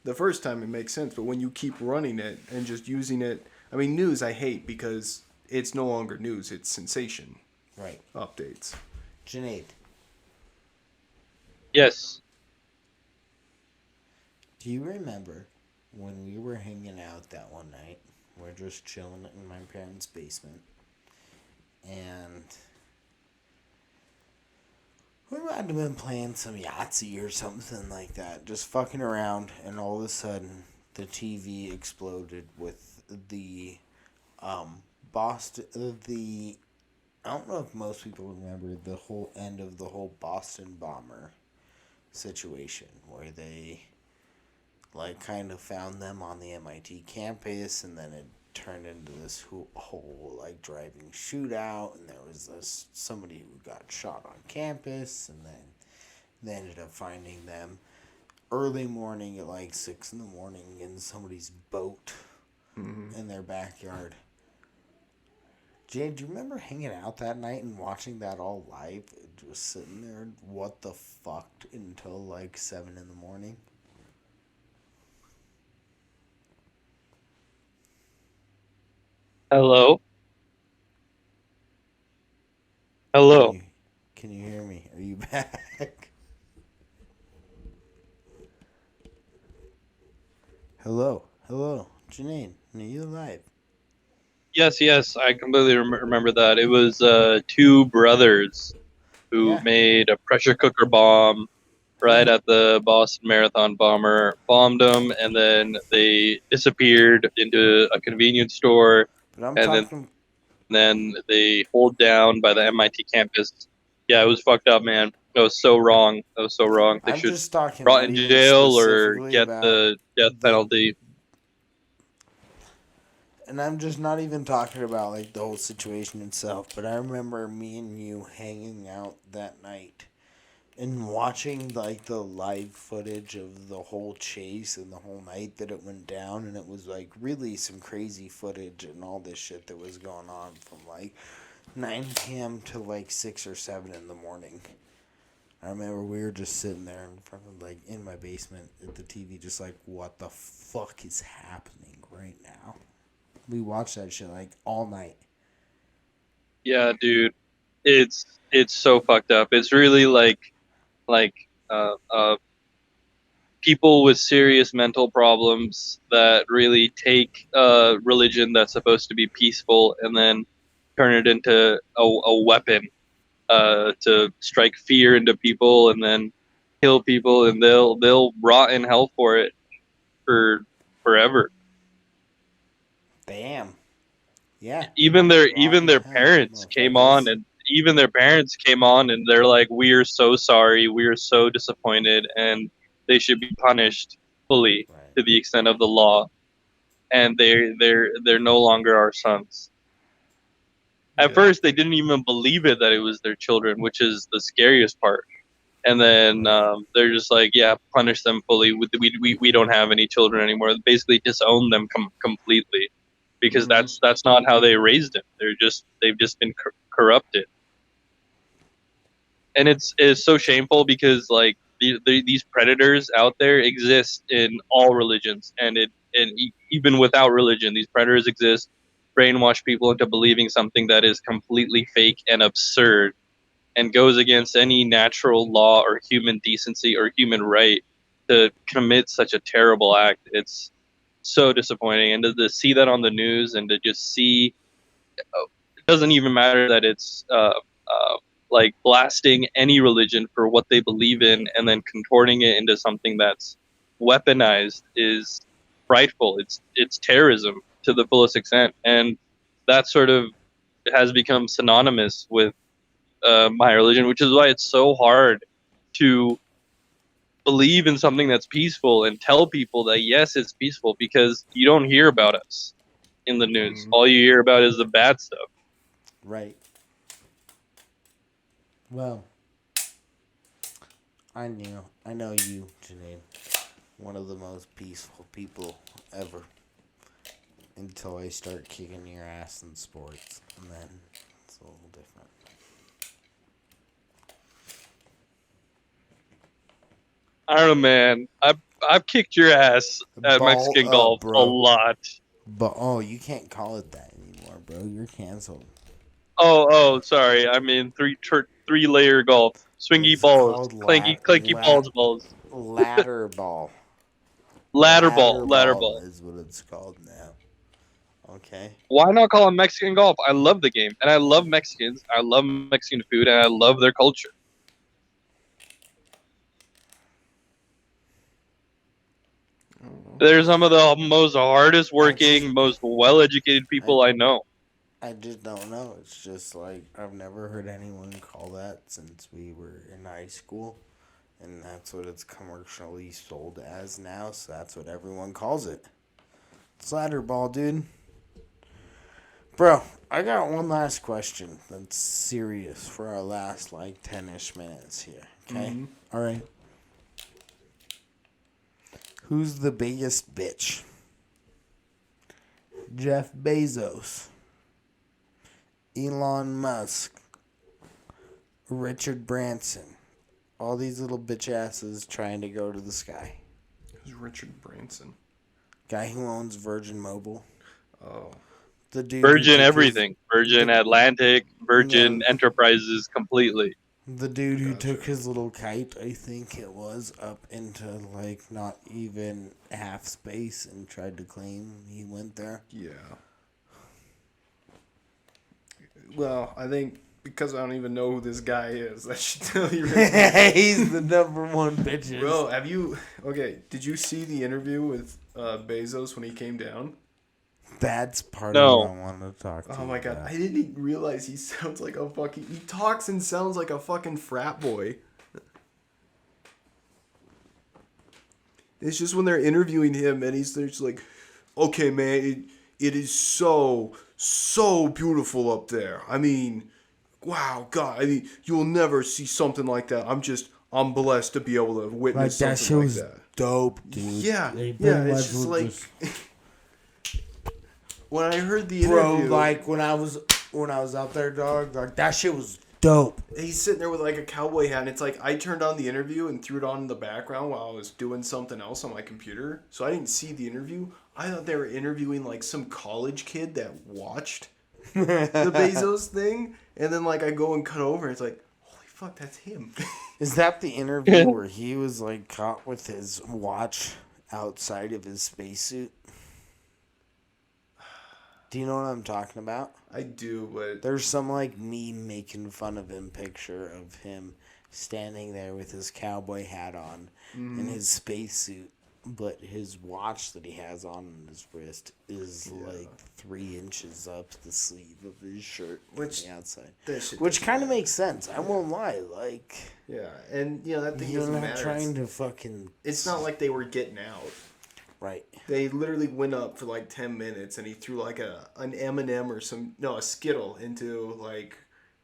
the first time, it makes sense, but when you keep running it and just using it, I mean, news I hate because it's no longer news; it's sensation. Right. Updates. Junaid, Yes. do you remember when we were hanging out that one night? We're just chilling in my parents' basement. And we might have been playing some Yahtzee or something like that. Just fucking around. And all of a sudden, the TV exploded with the Boston... I don't know if most people remember the whole end of the whole Boston bomber situation. Where they... like, kind of found them on the MIT campus, and then it turned into this whole, like, driving shootout, and there was somebody who got shot on campus, and then they ended up finding them early morning at, like, 6 in the morning in somebody's boat in their backyard. Jane, do you remember hanging out that night and watching that all live? Just sitting there, what the fuck, until, like, 7 in the morning? Hello. Hello. Can you hear me? Are you back? Hello. Janine, are you alive? Yes, I completely remember that. It was two brothers who Yeah. made a pressure cooker bomb right at the Boston Marathon bomber, bombed them, and then they disappeared into a convenience store, But I'm and talking... then they holed down by the MIT campus. Yeah, it was fucked up, man. That was so wrong. They I'm should just talking brought not in even jail or specifically get about the death penalty. And I'm just not even talking about, like, the whole situation itself, but I remember me and you hanging out that night and watching, like, the live footage of the whole chase and the whole night that it went down, and it was, like, really some crazy footage and all this shit that was going on from, like, 9 p.m. to, like, 6 or 7 in the morning. I remember we were just sitting there in front of, like, in my basement at the TV, just like, what the fuck is happening right now? We watched that shit, like, all night. Yeah, dude, it's so fucked up. It's really like people with serious mental problems that really take religion that's supposed to be peaceful and then turn it into a weapon to strike fear into people and then kill people, and they'll rot in hell for it for forever. Damn. Yeah. Even their Rotten parents hell, came on, motherfuckers. and even their parents came on, and they're like, "We're so sorry. We're so disappointed, and they should be punished fully Right. to the extent of the law." And they're no longer our sons. At Yeah. first, they didn't even believe it that it was their children, which is the scariest part. And then they're just like, "Yeah, punish them fully. We don't have any children anymore." Basically, disown them completely, because that's not how they raised them. They've just been corrupted. And it's so shameful because like these predators out there exist in all religions, and even without religion, these predators exist, brainwash people into believing something that is completely fake and absurd, and goes against any natural law or human decency or human right to commit such a terrible act. It's so disappointing, and to see that on the news and to just see, it doesn't even matter that it's like blasting any religion for what they believe in and then contorting it into something that's weaponized is frightful. It's terrorism to the fullest extent, and that sort of has become synonymous with my religion, which is why it's so hard to believe in something that's peaceful and tell people that yes, it's peaceful, because you don't hear about us in the news. All you hear about is the bad stuff. Right. Well, I know you, Janine, one of the most peaceful people ever. Until I start kicking your ass in sports, and then it's a little different. I don't know, man. I've kicked your ass at Ball Mexican up, golf bro. a lot. But you can't call it that anymore, bro. You're canceled. Oh, sorry. I mean three layer golf, swingy It's balls, called clanky balls. ladder ball. Ladder ball. Is what it's called now. Okay. Why not call it Mexican golf? I love the game, and I love Mexicans. I love Mexican food, and I love their culture. They're some of the most hardest working, most well educated people I know. I just don't know. It's just like I've never heard anyone call that since we were in high school. And that's what it's commercially sold as now, so that's what everyone calls it. It's ladder ball, dude. Bro, I got one last question that's serious for our last, 10-ish minutes here, okay? Mm-hmm. All right. Who's the biggest bitch? Jeff Bezos, Elon Musk, Richard Branson. All these little bitch asses trying to go to the sky. Who's Richard Branson? Guy who owns Virgin Mobile. Oh. The dude Virgin everything. Virgin Atlantic, Virgin Yeah. Enterprises completely. The dude who Gotcha. took his little kite, I think it was, up into not even half space and tried to claim he went there. Yeah. Well, I think because I don't even know who this guy is, that should tell you right He's the number one bitch. Bro, did you see the interview with Bezos when he came down? That's part No. of what I want to talk to Oh you my god, about. I didn't even realize he sounds like he talks and sounds like a fucking frat boy. It's just when they're interviewing him and he's just like, okay man, it is so beautiful up there. I mean, wow, God, I mean, you'll never see something like that. I'm blessed to be able to witness That shit something like was that. dope, dude. Yeah, They yeah, pretty it's much just were like when I heard the bro, interview, when I was out there, dog, that shit was dope. he's sitting there with like a cowboy hat, and it's like I turned on the interview and threw it on in the background while I was doing something else on my computer, so I didn't see the interview. I thought they were interviewing like some college kid that watched the Bezos thing, and then like I go and cut over, and it's like, holy fuck, that's him. Is that the interview where he was caught with his watch outside of his spacesuit? Do you know what I'm talking about? I do, but There's some meme making fun of him picture of him standing there with his cowboy hat on and his spacesuit, but his watch that he has on his wrist is 3 inches up the sleeve of his shirt on the outside. Which kind of makes sense. I won't lie. Yeah, and that thing You're doesn't not matter. trying to fucking... It's not like they were getting out. Right. They literally went up for 10 minutes, and he threw an M&M or a Skittle into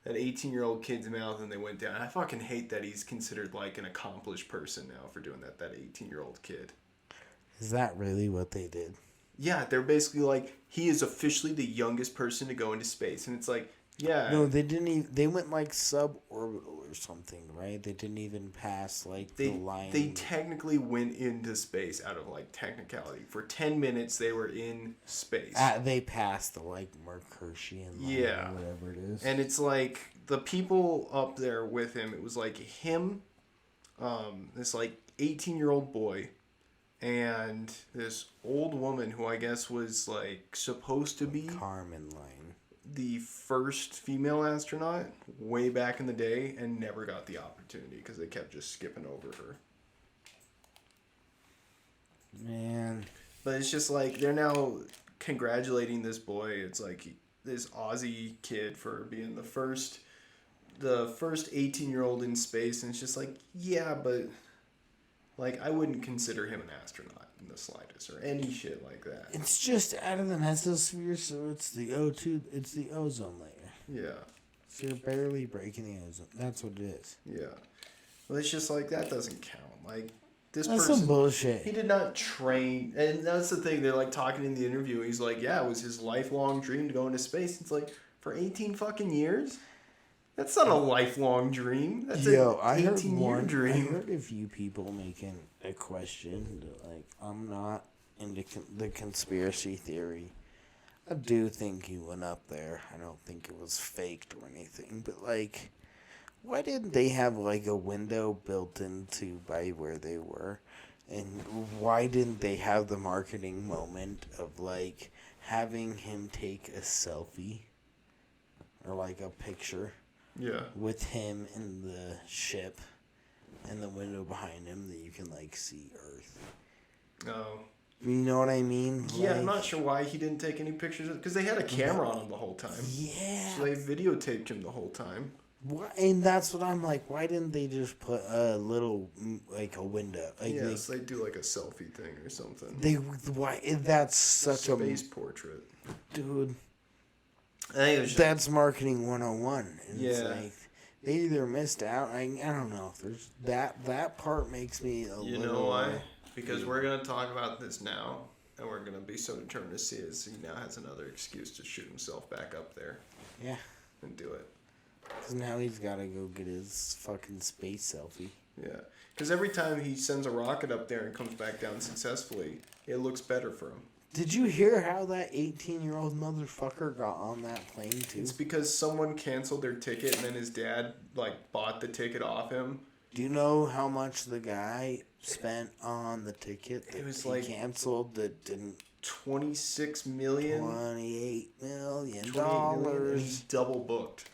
that 18-year-old kid's mouth, and they went down. I fucking hate that he's considered an accomplished person now for doing that 18-year-old kid. Is that really what they did? Yeah, they're basically he is officially the youngest person to go into space, and it's yeah. No, they didn't even... They went suborbital or something, right? They didn't even pass the line. They technically went into space out of technicality. For 10 minutes, they were in space. They passed the Mercurtian line or whatever it is. And it's the people up there with him, it was him, this 18-year-old boy, and this old woman who I guess was supposed to be Carmen line. the first female astronaut way back in the day and never got the opportunity because they kept just skipping over her. Man. But it's just like they're now congratulating this boy. It's like this Aussie kid for being the first 18-year-old in space, and it's just like, yeah, but like I wouldn't consider him an astronaut in the slightest or any shit like that. It's just out of the mesosphere, so it's the O2, it's the ozone layer. Yeah. So you're barely breaking the ozone. That's what it is. Yeah. Well, it's just like that doesn't count. Like this That's person, some bullshit. he did not train, and that's the thing. They're like talking in the interview. He's like, yeah, it was his lifelong dream to go into space. It's like for 18 fucking years. That's not a lifelong dream. That's Yo, an I heard 18-year I dream. heard a few people making a question that, like, I'm not into the conspiracy theory. I do think he went up there. I don't think it was faked or anything. But, like, why didn't they have, like, a window built into by where they were? And why didn't they have the marketing moment of, like, having him take a selfie or, like, a picture? Yeah. With him in the ship and the window behind him that you can, like, see Earth. Oh. You know what I mean? Yeah, Like, I'm not sure why he didn't take any pictures because they had a camera on him the whole time. Yeah. So they videotaped him the whole time. Why, and that's what I'm like, why didn't they just put a little, like, a window? Like, Yes, they do like a selfie thing or something. why, that's such Space portrait. dude, I think it was just, that's marketing 101. And it's Yeah. like, they either missed out, I don't know, there's that part makes me a you little. know why? Because we're gonna talk about this now, and we're gonna be so determined to see it. So he now has another excuse to shoot himself back up there. Yeah. And do it. Because now he's got to go get his fucking space selfie. Yeah. Because every time he sends a rocket up there and comes back down successfully, it looks better for him. Did you hear how that 18-year-old motherfucker got on that plane, too? It's because someone canceled their ticket and then his dad, like, bought the ticket off him. Do you know how much the guy spent on the ticket that It was he like- canceled that didn't? $26 million. $28 million. $28 million. And he's double booked.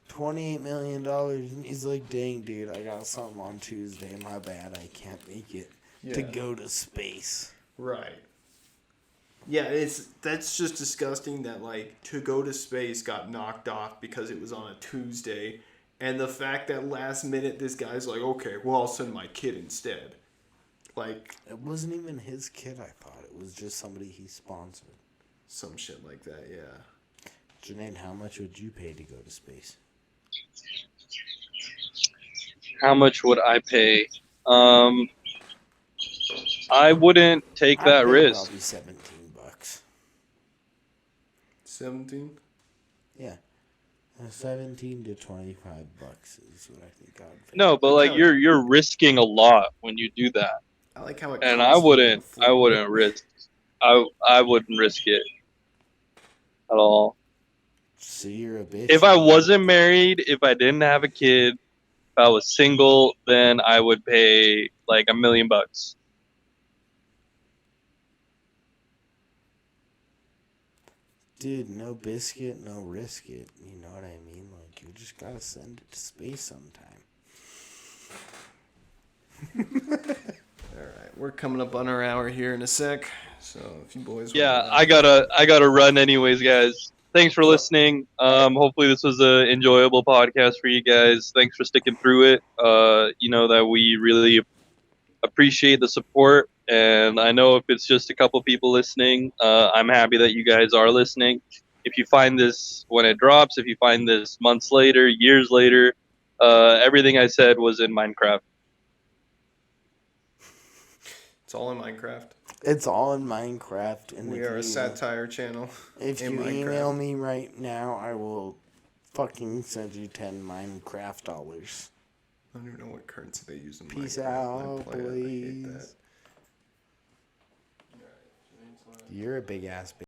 $28 million. And he's like, dang, dude, I got something on Tuesday. My bad. I can't make it to Yeah. go to space. Right. Yeah, that's just disgusting that, like, to go to space got knocked off because it was on a Tuesday. And the fact that last minute this guy's like, okay, well, I'll send my kid instead. Like, It wasn't even his kid, I thought. It was just somebody he sponsored. some shit like that, yeah. Janae, how much would you pay to go to space? How much would I pay? I wouldn't take that risk. Probably $17. 17? Yeah. 17 to $25 is what I think I'd pay. No, but like you're risking a lot when you do that, I like how it and costs I wouldn't you. risk. I wouldn't risk it at all. So you're a bitch. If I wasn't married, if I didn't have a kid, if I was single, then I would pay like $1 million. Dude, no biscuit, no risk it. You know what I mean? Like, you just gotta send it to space sometime. Alright, we're coming up on our hour here in a sec. So if you boys Yeah, wanna- I gotta run anyways, guys. Thanks for listening. Hopefully this was an enjoyable podcast for you guys. Thanks for sticking through it. You know that we really appreciate the support, and I know if it's just a couple people listening, I'm happy that you guys are listening. If you find this when it drops, if you find this months later, years later, everything I said was in Minecraft. It's all in Minecraft. It's all in Minecraft. And We if are a you- satire channel. If in you Minecraft. email me right now, I will fucking send you 10 Minecraft dollars. I don't even know what currency they use in Peace Minecraft. out, I play it. I hate please. that. You're a big ass bitch.